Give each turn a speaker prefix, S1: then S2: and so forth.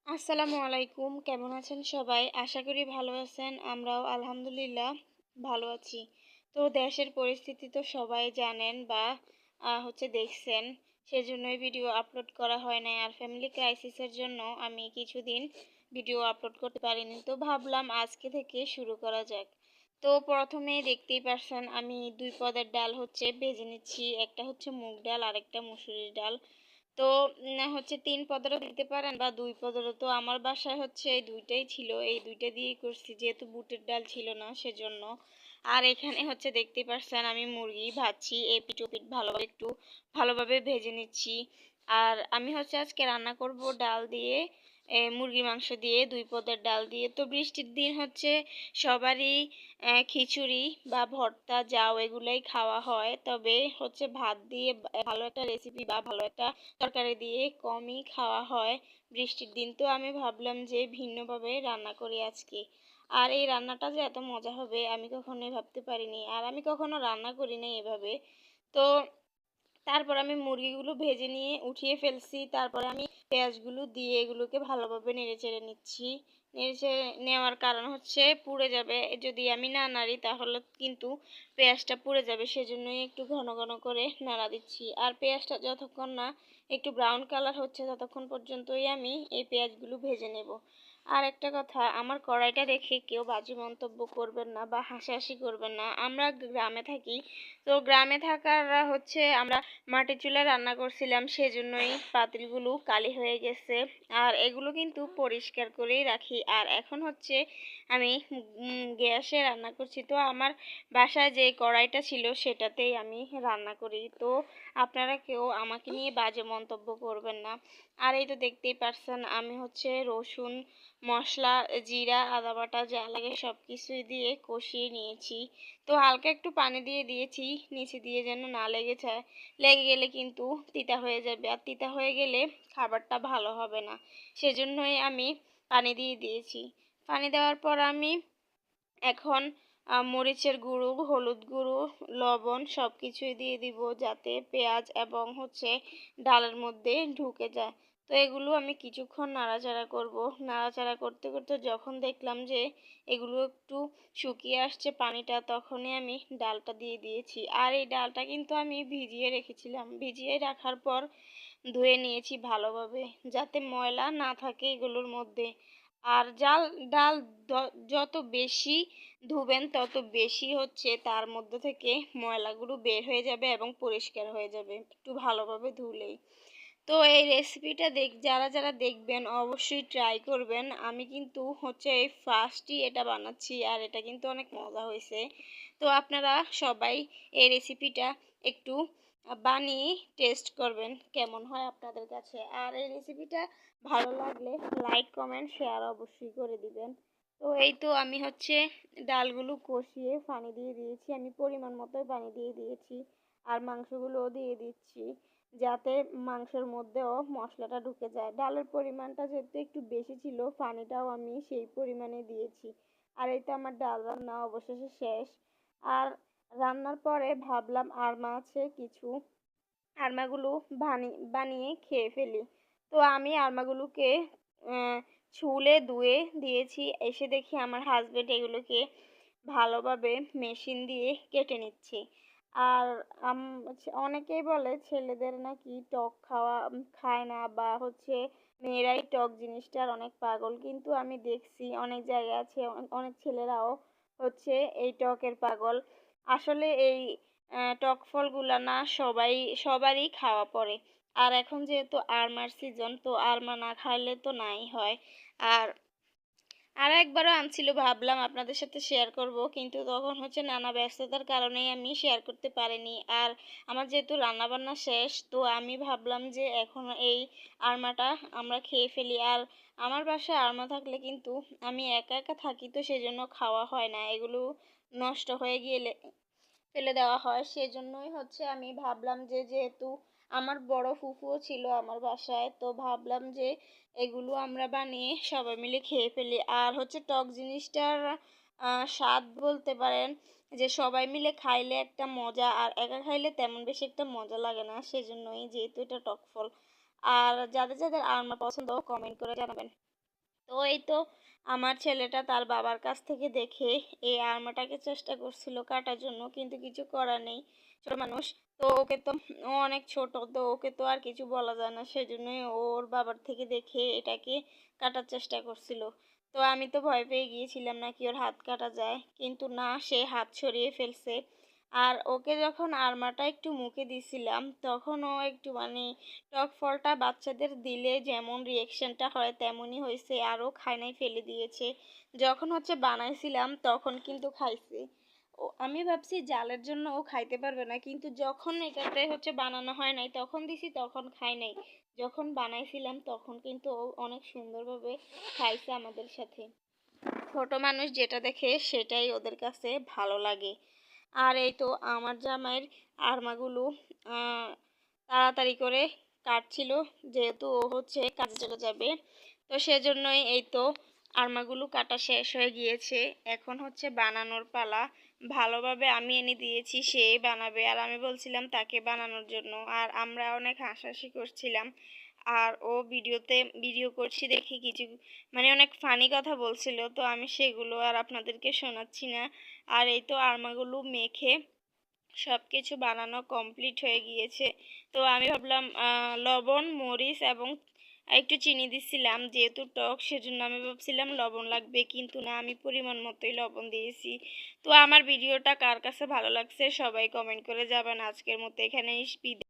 S1: আসসালামু আলাইকুম। কেমন আছেন সবাই? আশা করি ভালো আছেন। আমরাও আলহামদুলিল্লাহ ভালো আছি। তো দেশের পরিস্থিতি তো সবাই জানেন বা দেখছেন। সেজন্যই ভিডিও আপলোড করা হয় নাই। আর ফ্যামিলি ক্রাইসিসের জন্য আমি কিছুদিন ভিডিও আপলোড করতে পারিনি। তো ভাবলাম আজকে থেকে শুরু করা যাক। তো প্রথমেই দেখতেই পারছেন আমি ২ পদের ডাল ভেজে নিচ্ছি। একটা হচ্ছে মুগ ডাল, আরেকটা মসুরির ডাল। তো ৩ পদেরও দিতে পারেন বা ২ পদেরও। তো আমার বাসায় এই ২টাই ছিল। এই ২টা দিয়েই করছি যেহেতু বুটের ডাল ছিল না সেজন্য। আর এখানে দেখতেই পারছেন আমি মুরগি ভাজছি। এপিঠ ওপিঠ ভালোভাবে ভেজে নিচ্ছি। আর আমি আজকে রান্না করব ডাল দিয়ে, মুরগির মাংস দিয়ে, ২ পদের ডাল দিয়ে। তো বৃষ্টির দিন সবারই খিচুড়ি বা ভর্তা, জাউ এগুলাই খাওয়া হয়। তবে ভাত দিয়ে ভালো একটা রেসিপি বা ভালো একটা তরকারি দিয়ে কমই খাওয়া হয় বৃষ্টির দিন। তো আমি ভাবলাম যে ভিন্নভাবে রান্না করি আজকে। আর এই রান্নাটা যে এত মজা হবে আমি কখনোই ভাবতে পারিনি। আর আমি কখনো রান্না করি নাই এভাবে। তো তারপর আমি মুরগিগুলো ভেজে নিয়ে উঠিয়ে ফেলছি। তারপরে আমি পেঁয়াজগুলো দিয়ে এগুলোকে ভালোভাবে নেড়েচেড়ে নিচ্ছি। নেড়েচেড়ে নেওয়ার কারণ পুড়ে যাবে। যদি আমি না নাড়ি তাহলে কিন্তু পেঁয়াজটা পুড়ে যাবে। সেজন্যই একটু ঘন ঘন করে নাড়া দিচ্ছি। আর পেঁয়াজটা যতক্ষণ না একটু ব্রাউন কালার হচ্ছে ততক্ষণ পর্যন্তই আমি এই পেঁয়াজগুলো ভেজে নেব। আর একটা কথা, আমার কড়াইটা দেখে কেউ বাজে মন্তব্য করবেন না বা হাসাহাসি করবেন না। আমরা গ্রামে থাকি। তো গ্রামে থাকাররা আমরা মাটির চুলায় রান্না করছিলাম, সেজন্যই পাতিলগুলো কালি হয়ে গেছে। আর এগুলো কিন্তু পরিষ্কার করেই রাখি। আর এখন আমি গ্যাসে রান্না করছি। তো আমার বাসায় যে কড়াইটা ছিল সেটাতেই আমি রান্না করি। তো আপনারা কেউ আমাকে নিয়ে বাজে মন্তব্য করবেন না। আর এই তো দেখতেই পারছেন আমি রসুন, মশলা, জিরা, আদা বাটা যা লাগে সব কিছুই দিয়ে কষিয়ে নিয়েছি। তো হালকা একটু পানি দিয়ে দিয়েছি নিচে দিয়ে যেন না লেগে যায়। লেগে গেলে কিন্তু তিতা হয়ে যাবে। আর তিতা হয়ে গেলে খাবারটা ভালো হবে না। সেজন্যই আমি পানি দিয়ে দিয়েছি। পানি দেওয়ার পর আমি এখন মরিচের গুঁড়ো, হলুদ গুঁড়ো, লবণ সব কিছুই দিয়ে দিব যাতে পেঁয়াজ এবং ডালের মধ্যে ঢুকে যায়। তো এগুলো আমি কিছুক্ষণ নাড়াচাড়া করব। নাড়াচাড়া করতে করতে যখন দেখলাম যে এগুলো একটু শুকিয়ে আসছে পানিটা, তখনই আমি ডালটা দিয়ে দিয়েছি। আর এই ডালটা কিন্তু আমি ভিজিয়ে রেখেছিলাম। ভিজিয়ে রাখার পর ধুয়ে নিয়েছি ভালোভাবে যাতে ময়লা না থাকে এগুলোর মধ্যে। আর ডাল যত বেশি ধুবেন তত বেশি তার মধ্যে থেকে ময়লাগুলো বের হয়ে যাবে এবং পরিষ্কার হয়ে যাবে একটু ভালোভাবে ধুলেই। তো এই রেসিপিটা যারা যারা দেখবেন অবশ্যই ট্রাই করবেন। আমি কিন্তু এই ফার্স্টই এটা বানাচ্ছি আর এটা কিন্তু অনেক মজা হয়েছে। তো আপনারা সবাই এই রেসিপিটা একটু বানিয়ে টেস্ট করবেন কেমন হয় আপনাদের কাছে। আর এই রেসিপিটা ভালো লাগলে লাইক, কমেন্ট, শেয়ার অবশ্যই করে দিবেন। তো এই তো আমি ডালগুলো কষিয়ে পানি দিয়ে দিয়েছি। আমি পরিমাণ মতোই পানি দিয়ে দিয়েছি। আর মাংসগুলোও দিয়ে দিচ্ছি যাতে মাংসের মধ্যেও মশলাটা ঢুকে যায়। ডালের পরিমাণটা যেহেতু একটু বেশি ছিল, পানিটাও আমি সেই পরিমাণে দিয়েছি। আর এই তো আমার ডাল রান্না অবশেষে শেষ। আর রান্নার পরে ভাবলাম আরমা আছে কিছু, আরমাগুলো বানিয়ে খেয়ে ফেলি। তো আমি আরমাগুলোকে ছুলে ধুয়ে দিয়েছি। এসে দেখি আমার হাজবেন্ড এগুলোকে ভালোভাবে মেশিন দিয়ে কেটে নিচ্ছে। আর অনেকেই বলে ছেলেদের নাকি টক খায় না বা মেয়েরাই টক জিনিসটার অনেক পাগল। কিন্তু আমি দেখছি অনেক জায়গায় আছে অনেক ছেলেরাও এই টকের পাগল। আসলে এই টক ফলগুলা না সবারই খাওয়া পড়ে। আর এখন যেহেতু আরমার সিজন, তো আরমা না খাইলে তো নাই হয়। আর আরো একবারও আনছিল, ভাবলাম আপনাদের সাথে শেয়ার করব, কিন্তু তখন নানা ব্যস্ততার কারণেই আমি শেয়ার করতে পারিনি। আর আমার যেহেতু রান্না বান্না শেষ, তো আমি ভাবলাম যে এখন এই আরমাটা আমরা খেয়ে ফেলি। আর আমার বাসায় আরমা থাকলে কিন্তু আমি একা একা থাকি, তো সেজন্য খাওয়া হয় না। এগুলো নষ্ট হয়ে গেলে ফেলে দেওয়া হয়। সেজন্যই আমি ভাবলাম যে যেহেতু আমার বড় ফুফুও ছিল আমার বাসায়, তো ভাবলাম যে এগুলো আমরা বানিয়ে সবাই মিলে খেয়ে ফেলি। আর টক জিনিসটার স্বাদ বলতে পারেন যে সবাই মিলে খাইলে একটা মজা, আর একা খাইলে তেমন বেশি একটা মজা লাগে না। সেজন্যই যেহেতু এটা টক ফল। আর যাদের যাদের আমার পছন্দ কমেন্ট করে জানাবেন। তো এই তো আমার ছেলেটা তার বাবার কাছ থেকে দেখে এই আলমাটাকে চেষ্টা করছিল কাটার জন্য, কিন্তু কিছু করার নেই, ছোট মানুষ। তো ওকে তো, ও অনেক ছোট, তো ওকে তো আর কিছু বলা যায় না, সেজন্যই ওর বাবার থেকে দেখে এটাকে কাটার চেষ্টা করছিল। তো আমি তো ভয় পেয়ে গিয়েছিলাম নাকি ওর হাত কাটা যায়, কিন্তু না, সে হাত সরিয়ে ফেলছে। আর ওকে যখন আলমাটা একটু মুখে দিছিলাম, তখন ও একটু টক ফলটা বাচ্চাদের দিলে যেমন রিয়েকশনটা হয় তেমনই হয়েছে, আরও খায় নাই, ফেলে দিয়েছে। যখন বানাইছিলাম তখন কিন্তু খাইছে। ও, আমি ভাবছি জালের জন্য ও খাইতে পারবে না, কিন্তু যখন এটাতে বানানো হয় নাই তখন দিছি, তখন খায় নাই। যখন বানাইছিলাম তখন কিন্তু ও অনেক সুন্দরভাবে খাইছে আমাদের সাথে। ছোট মানুষ যেটা দেখে সেটাই ওদের কাছে ভালো লাগে। আর এই তো আমার জামাইয়ের আরমাগুলো তাড়াতাড়ি করে কাটছিল, যেহেতু ও কাজে চলে যাবে। তো সেজন্যই এই তো আরমাগুলো কাটা শেষ হয়ে গিয়েছে। এখন বানানোর পালা। ভালোভাবে আমি এনে দিয়েছি, সে বানাবে, আর আমি বলছিলাম তাকে বানানোর জন্য, আর আমরা অনেক হাসাহাসি করছিলাম। আর ও ভিডিও করছি দেখে কিছু অনেক ফানি কথা বলছিল, তো আমি সেগুলো আর আপনাদেরকে শোনাচ্ছি না। আর এই তো আরমাগুলো মেখে সব কিছু বানানো কমপ্লিট হয়ে গিয়েছে। তো আমি ভাবলাম লবণ, মরিচ এবং একটু চিনি দিছিলাম, যেহেতু টক সেজন্য আমি ভাবছিলাম লবণ লাগবে, কিন্তু না, আমি পরিমাণ মতোই লবণ দিয়েছি। তো আমার ভিডিওটা কার কাছে ভালো লাগছে সবাই কমেন্ট করে যাবেন। আজকের মতো এখানেই বিদায়।